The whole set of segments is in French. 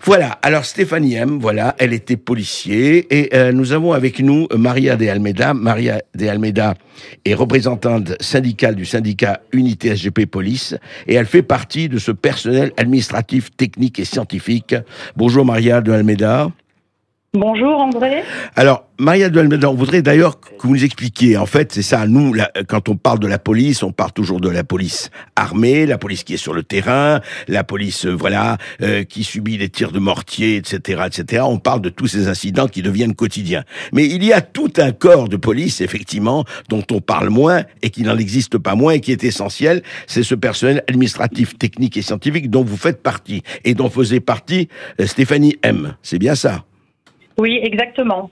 Voilà, alors Stéphanie M, voilà, elle était policier et nous avons avec nous Maria de Almeida. Maria de Almeida est représentante syndicale du syndicat Unité SGP Police et elle fait partie de ce personnel administratif, technique et scientifique. Bonjour Maria de Almeida. Bonjour André. Alors, Maria de Almeida, on voudrait d'ailleurs que vous nous expliquiez, en fait, c'est ça, nous, quand on parle de la police, on parle toujours de la police armée, la police qui est sur le terrain, la police, qui subit les tirs de mortier, etc., etc. On parle de tous ces incidents qui deviennent quotidiens. Mais il y a tout un corps de police, effectivement, dont on parle moins et qui n'en existe pas moins et qui est essentiel. C'est ce personnel administratif, technique et scientifique dont vous faites partie et dont faisait partie Stéphanie M. C'est bien ça? Oui, exactement.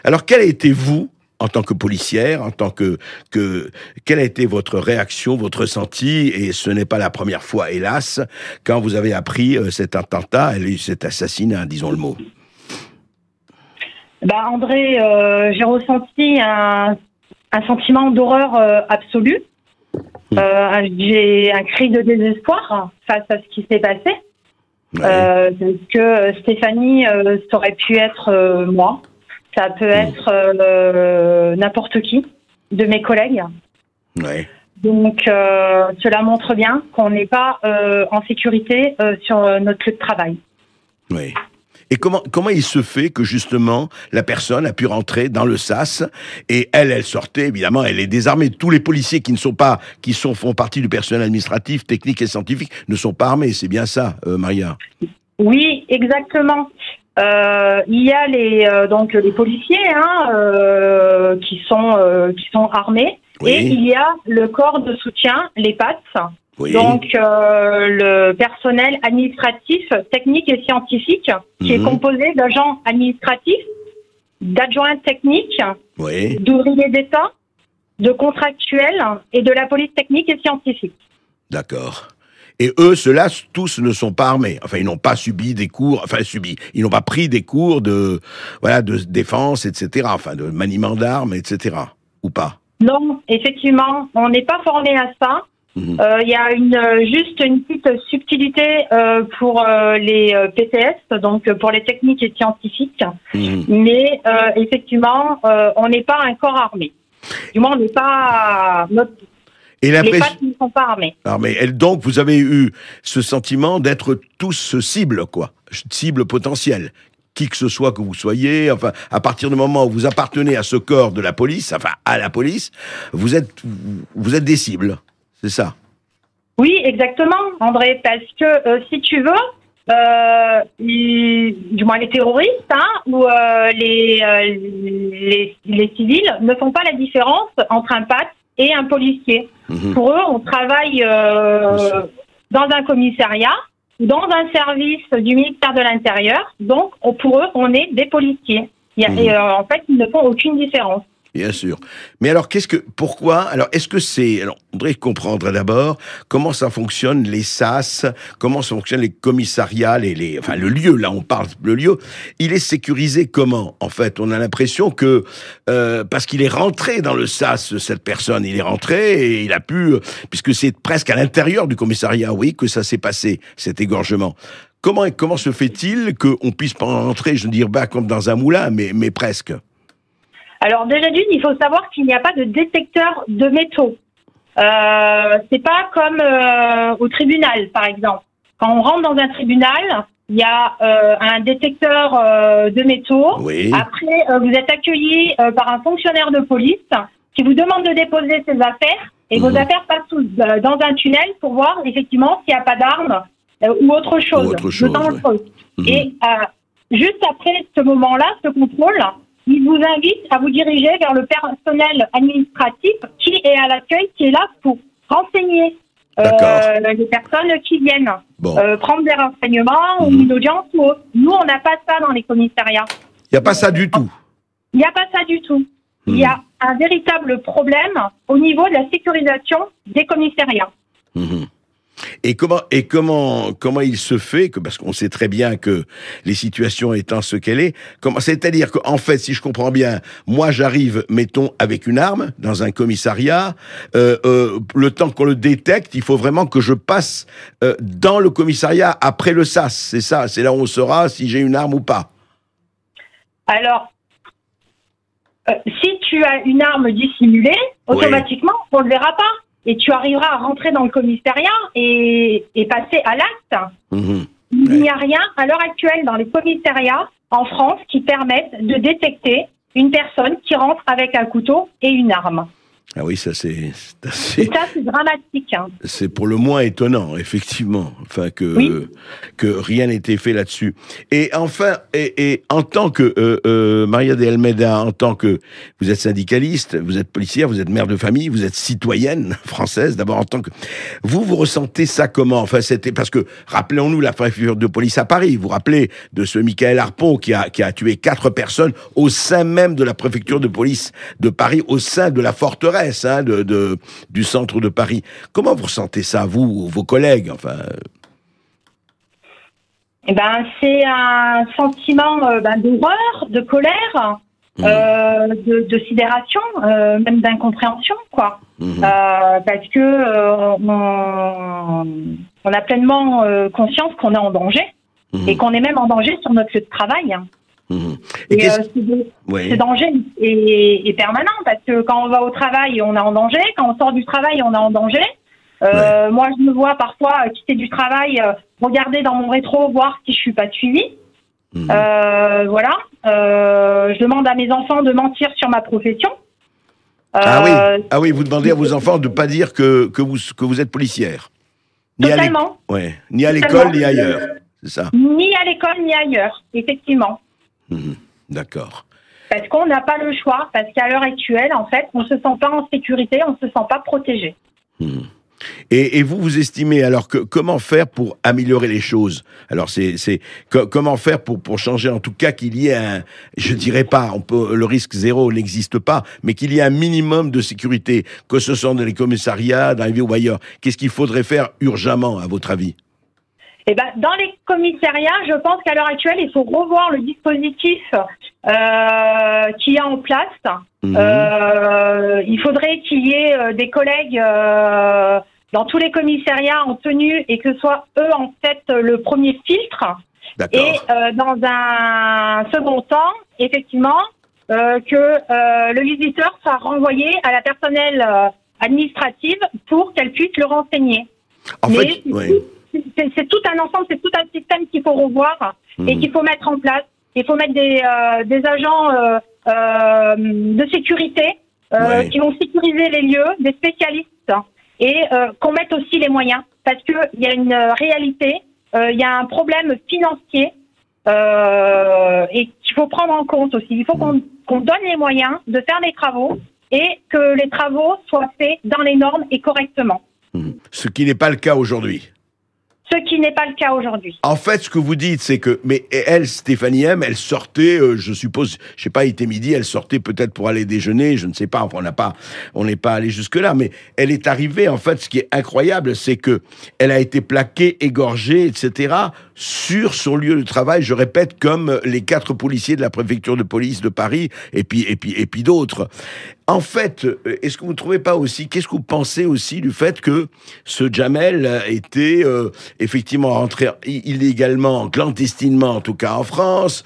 Alors, quelle a été, vous, en tant que policière, quelle a été votre réaction, votre ressenti, et ce n'est pas la première fois, hélas, quand vous avez appris cet attentat, cet assassinat, disons le mot? André, j'ai ressenti un sentiment d'horreur absolue. J'ai un cri de désespoir face à ce qui s'est passé. Ouais. Que Stéphanie, ça aurait pu être moi, ça peut être n'importe qui de mes collègues. Ouais. Donc cela montre bien qu'on n'est pas en sécurité sur notre lieu de travail. Oui. Et comment il se fait que justement la personne a pu rentrer dans le SAS et elle sortait, évidemment, elle est désarmée. Tous les policiers font partie du personnel administratif, technique et scientifique ne sont pas armés, c'est bien ça, Maria? Oui, exactement. Il y a les policiers qui sont armés, oui. Et il y a le corps de soutien, les PATS. Oui. Donc, le personnel administratif, technique et scientifique, qui est composé d'agents administratifs, d'adjoints techniques, oui. D'ouvriers d'État, de contractuels et de la police technique et scientifique. D'accord. Et eux, ceux-là, tous ne sont pas armés. Enfin, ils n'ont pas ils n'ont pas pris des cours de défense, etc. Enfin, de maniement d'armes, etc. Ou pas? Non, effectivement, on n'est pas formé à ça. Il y a juste une petite subtilité pour les PTS, donc pour les techniques et scientifiques, mais effectivement, on n'est pas un corps armé. Du moins, on n'est pas... Les PATS ne sont pas armés. Et donc, vous avez eu ce sentiment d'être tous cibles, quoi, cibles potentielles. Qui que ce soit que vous soyez, enfin, à partir du moment où vous appartenez à ce corps de la police, enfin, à la police, vous êtes des cibles. C'est ça? Oui, exactement, André, parce que si tu veux, du moins les terroristes ou les civils ne font pas la différence entre un PAT et un policier. Pour eux, on travaille dans un commissariat, dans un service du ministère de l'Intérieur, donc pour eux, on est des policiers. Et en fait, ils ne font aucune différence. Bien sûr. Mais alors, pourquoi? Alors, on devrait comprendre d'abord comment ça fonctionne les SAS, comment ça fonctionne les commissariats, le lieu, là, on parle, le lieu. Il est sécurisé comment? En fait, on a l'impression que, parce qu'il est rentré dans le SAS, cette personne, il est rentré et il a pu, puisque c'est presque à l'intérieur du commissariat, oui, que ça s'est passé, cet égorgement. Comment se fait-il qu'on puisse pas rentrer, je veux dire, comme dans un moulin, mais presque? Alors déjà d'une, il faut savoir qu'il n'y a pas de détecteur de métaux. C'est pas comme au tribunal, par exemple. Quand on rentre dans un tribunal, il y a un détecteur de métaux. Oui. Après, vous êtes accueilli par un fonctionnaire de police qui vous demande de déposer ses affaires et vos affaires passent dans un tunnel pour voir effectivement s'il n'y a pas d'armes ou autre chose. Oui. Et juste après ce moment-là, ce contrôle, il vous invite à vous diriger vers le personnel administratif qui est à l'accueil, qui est là pour renseigner les personnes qui viennent, prendre des renseignements ou une audience ou autre. Nous, on n'a pas ça dans les commissariats. Il n'y a pas ça du tout? Il n'y a pas ça du tout. Il y a un véritable problème au niveau de la sécurisation des commissariats. comment il se fait que, parce qu'on sait très bien que les situations étant ce qu'elle est, c'est-à-dire qu'en fait, si je comprends bien, moi j'arrive, mettons, avec une arme dans un commissariat, le temps qu'on le détecte, il faut vraiment que je passe dans le commissariat après le SAS, c'est ça, c'est là où on saura si j'ai une arme ou pas. Alors, si tu as une arme dissimulée, automatiquement, on ne le verra pas. Et tu arriveras à rentrer dans le commissariat et passer à l'acte. Il n'y a rien à l'heure actuelle dans les commissariats en France qui permette de détecter une personne qui rentre avec un couteau et une arme. Ah oui, ça c'est assez... Ça c'est dramatique. Hein. C'est pour le moins étonnant, effectivement, enfin que rien n'était fait là-dessus. Et enfin, et en tant que Maria de Almeida, en tant que vous êtes syndicaliste, vous êtes policière, vous êtes mère de famille, vous êtes citoyenne française. D'abord, en tant que vous ressentez ça comment? Enfin, c'était parce que rappelons-nous la préfecture de police à Paris. Vous vous rappelez de ce Michael Harpon qui a tué 4 personnes au sein même de la préfecture de police de Paris, au sein de la forteresse. Du centre de Paris. Comment vous ressentez ça, vous, vos collègues, enfin? Eh ben, c'est un sentiment d'horreur, de colère, de sidération, même d'incompréhension, quoi. Parce que on a pleinement conscience qu'on est en danger et qu'on est même en danger sur notre lieu de travail. Et ce danger est permanent parce que quand on va au travail, on est en danger. Quand on sort du travail, on est en danger. Moi, je me vois parfois quitter du travail, regarder dans mon rétro, voir si je suis pas suivie. Voilà. Je demande à mes enfants de mentir sur ma profession. Ah oui, vous demandez à vos enfants de pas dire que vous êtes policière. Totalement. Ni à l'école, ni ailleurs. C'est ça. Ni à l'école, ni ailleurs, effectivement. D'accord. Parce qu'on n'a pas le choix, parce qu'à l'heure actuelle, en fait, on ne se sent pas en sécurité, on ne se sent pas protégé. Et vous estimez alors que comment faire pour améliorer les choses? Alors comment faire pour changer en tout cas qu'il y ait je dirais pas, le risque zéro n'existe pas, mais qu'il y ait un minimum de sécurité, que ce soit dans les commissariats, dans les villes ou ailleurs. Qu'est-ce qu'il faudrait faire urgemment à votre avis? Eh ben, dans les commissariats, je pense qu'à l'heure actuelle, il faut revoir le dispositif qu'il y a en place. Il faudrait qu'il y ait des collègues dans tous les commissariats en tenue et que ce soit eux, en fait, le premier filtre. Et dans un second temps, effectivement, que le visiteur soit renvoyé à la personnel administrative pour qu'elle puisse le renseigner. C'est tout un ensemble, c'est tout un système qu'il faut revoir et qu'il faut mettre en place. Il faut mettre des agents de sécurité qui vont sécuriser les lieux, des spécialistes et qu'on mette aussi les moyens parce qu'il y a une réalité, il y a un problème financier et qu'il faut prendre en compte aussi. Il faut qu'on donne les moyens de faire les travaux et que les travaux soient faits dans les normes et correctement. Ce qui n'est pas le cas aujourd'hui. Ce qui n'est pas le cas aujourd'hui. En fait, ce que vous dites, c'est que, mais elle, Stéphanie M, elle sortait, je suppose, je sais pas, il était midi, elle sortait peut-être pour aller déjeuner, je ne sais pas, enfin, on n'est pas allé jusque là, mais elle est arrivée, en fait, ce qui est incroyable, c'est que elle a été plaquée, égorgée, etc., sur son lieu de travail, je répète, comme les 4 policiers de la préfecture de police de Paris, et puis d'autres. En fait, est-ce que vous ne trouvez pas aussi, qu'est-ce que vous pensez aussi du fait que ce Jamel était effectivement rentré illégalement, clandestinement en tout cas en France,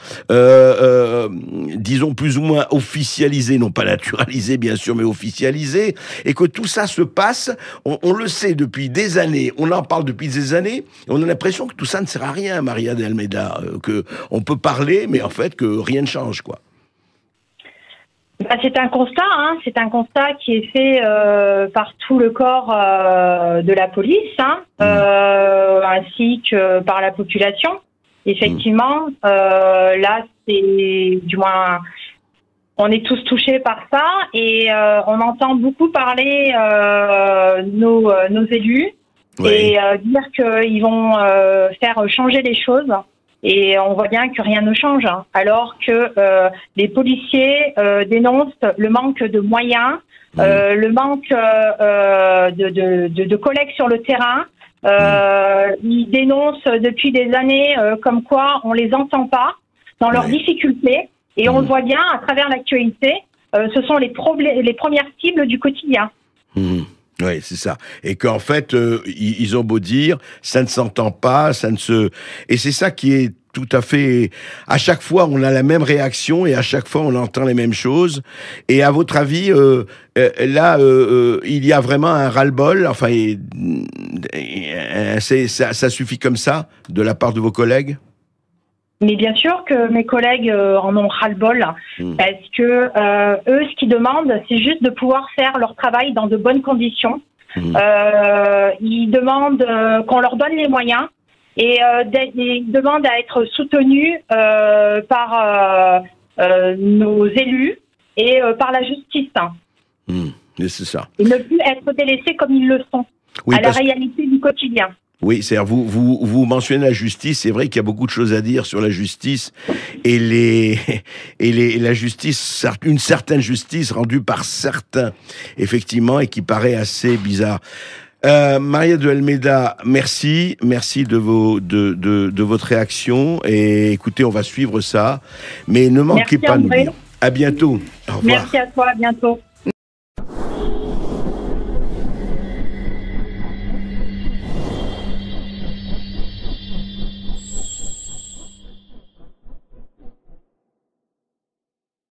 disons plus ou moins officialisé, non pas naturalisé bien sûr, mais officialisé, et que tout ça se passe, on le sait depuis des années, on en parle depuis des années, et on a l'impression que tout ça ne sert à rien, Maria de Almeida, que on peut parler, mais en fait que rien ne change, quoi. C'est un constat, c'est un constat qui est fait par tout le corps de la police, ainsi que par la population. Effectivement, là, c'est du moins, on est tous touchés par ça et on entend beaucoup parler nos élus et dire qu'ils vont faire changer les choses. Et on voit bien que rien ne change, alors que les policiers dénoncent le manque de moyens, le manque de collègues sur le terrain. Ils dénoncent depuis des années comme quoi on les entend pas dans leurs difficultés, et on le voit bien à travers l'actualité. Ce sont les premières cibles du quotidien. Oui, c'est ça. Et qu'en fait, ils ont beau dire, ça ne s'entend pas, et c'est ça qui est tout à fait. À chaque fois, on a la même réaction et à chaque fois, on entend les mêmes choses. Et à votre avis, là, il y a vraiment un ras-le-bol. Enfin, ça suffit comme ça de la part de vos collègues? Mais bien sûr que mes collègues en ont ras-le-bol, parce que eux, ce qu'ils demandent, c'est juste de pouvoir faire leur travail dans de bonnes conditions. Ils demandent qu'on leur donne les moyens, et ils demandent à être soutenus par nos élus et par la justice. C'est ça. Et ne plus être délaissés comme ils le sont, à la réalité du quotidien. Oui, c'est-à-dire vous mentionnez la justice. C'est vrai qu'il y a beaucoup de choses à dire sur la justice et la justice, une certaine justice rendue par certains, effectivement, et qui paraît assez bizarre. Maria de Almeida, merci de votre réaction, et écoutez, on va suivre ça, mais ne manquez pas de nous dire. À bientôt. Au revoir. Merci à toi, à bientôt.